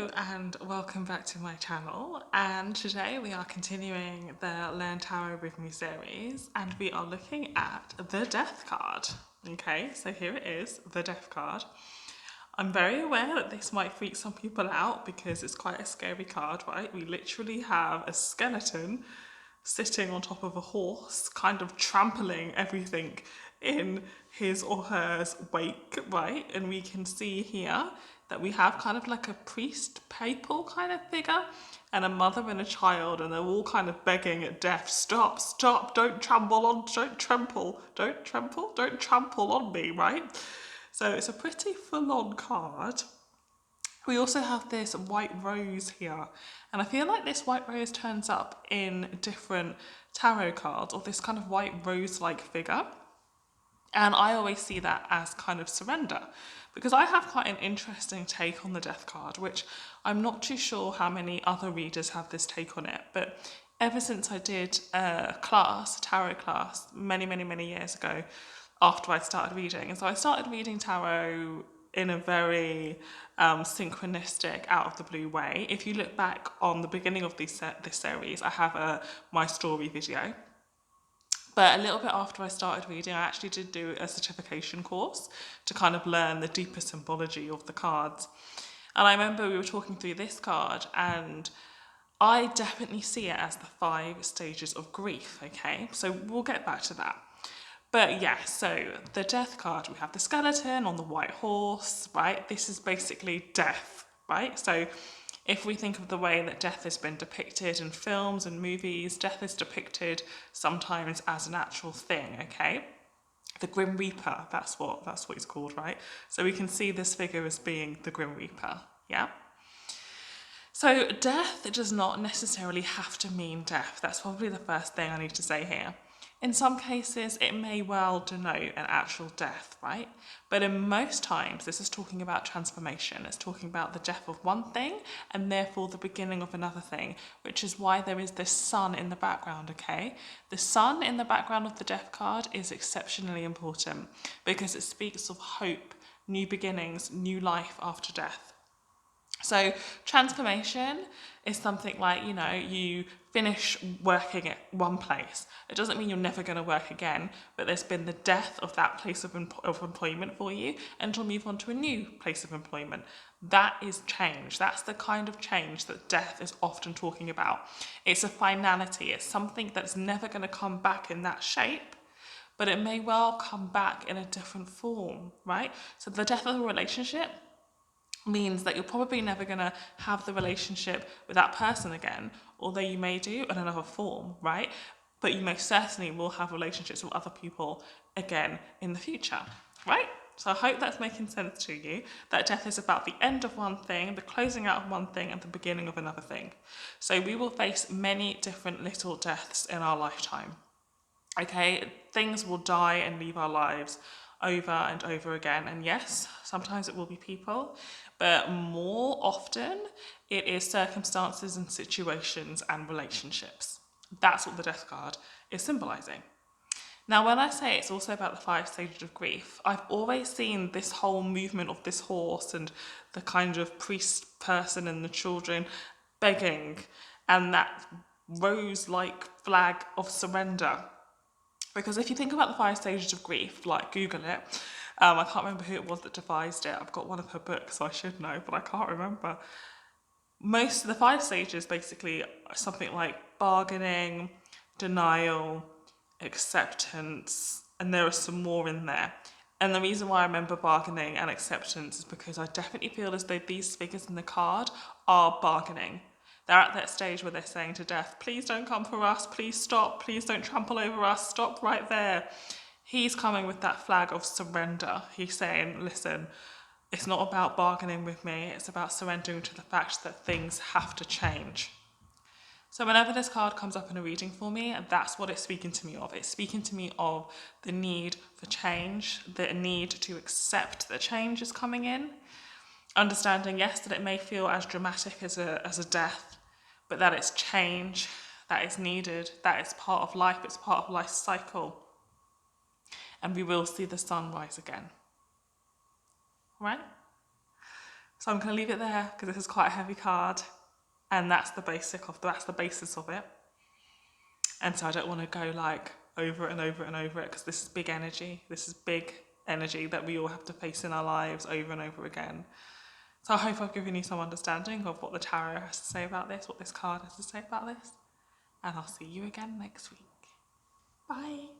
Hello and welcome back to my channel, and today we are continuing the Learn Tarot with Me series and we are looking at the Death card. Okay, so here it is, the Death card. I'm very aware that this might freak some people out because it's quite a scary card, right? We literally have a skeleton sitting on top of a horse, kind of trampling everything in his or hers wake, right? And we can see here that we have kind of like a priest papal kind of figure and a mother and a child, and they're all kind of begging at death, stop, stop, don't trample on me, right? So it's a pretty full-on card. We also have this white rose here, and I feel like this white rose turns up in different tarot cards, or this kind of white rose-like figure. And I always see that as kind of surrender, because I have quite an interesting take on the Death card, which I'm not too sure how many other readers have this take on it. But ever since I did a tarot class, many years ago, after I started reading, and so I started reading tarot in a very synchronistic, out of the blue way. If you look back on the beginning of this series, I have a My Story video. But a little bit after I started reading, I actually did do a certification course to kind of learn the deeper symbology of the cards. And I remember we were talking through this card, and I definitely see it as the 5 stages of grief, okay? So we'll get back to that. But yeah, so the Death card, we have the skeleton on the white horse, right? This is basically death, right? So if we think of the way that death has been depicted in films and movies, death is depicted sometimes as an actual thing, okay? The Grim Reaper, that's what he's called, right? So we can see this figure as being the Grim Reaper, yeah? So death does not necessarily have to mean death. That's probably the first thing I need to say here. In some cases, it may well denote an actual death, right? But in most times, this is talking about transformation. It's talking about the death of one thing and therefore the beginning of another thing, which is why there is this sun in the background, okay? The sun in the background of the Death card is exceptionally important because it speaks of hope, new beginnings, new life after death. So transformation is something like, you finish working at one place. It doesn't mean you're never going to work again, but there's been the death of that place of employment for you, and you'll move on to a new place of employment. That is change. That's the kind of change that death is often talking about. It's a finality. It's something that's never going to come back in that shape, but it may well come back in a different form, right? So the death of a relationship means that you're probably never going to have the relationship with that person again, although you may do in another form, right? But you most certainly will have relationships with other people again in the future, right? So I hope that's making sense to you, that death is about the end of one thing, the closing out of one thing, and the beginning of another thing. So we will face many different little deaths in our lifetime. Okay, things will die and leave our lives over and over again. And yes, sometimes it will be people, but more often it is circumstances and situations and relationships. That's what the Death card is symbolizing. Now, when I say it's also about the 5 stages of grief, I've always seen this whole movement of this horse and the kind of priest person and the children begging, and that rose-like flag of surrender. Because if you think about the 5 stages of grief, like Google it, I can't remember who it was that devised it. I've got one of her books, so I should know, but I can't remember. Most of the 5 stages basically are something like bargaining, denial, acceptance, and there are some more in there. And the reason why I remember bargaining and acceptance is because I definitely feel as though these figures in the card are bargaining. They're at that stage where they're saying to death, please don't come for us, please stop, please don't trample over us, stop right there. He's coming with that flag of surrender. He's saying, listen, it's not about bargaining with me, it's about surrendering to the fact that things have to change. So whenever this card comes up in a reading for me, that's what it's speaking to me of. It's speaking to me of the need for change, the need to accept that change is coming in. Understanding, yes, that it may feel as dramatic as a death, but that it's change, that is needed, that is part of life, it's part of life's cycle. And we will see the sun rise again. Right? So I'm going to leave it there because this is quite a heavy card, and that's the basis of it. And so I don't want to go like over it and over it and over it, because this is big energy. This is big energy that we all have to face in our lives over and over again. So I hope I've given you some understanding of what the tarot has to say about this, what this card has to say about this. And I'll see you again next week. Bye.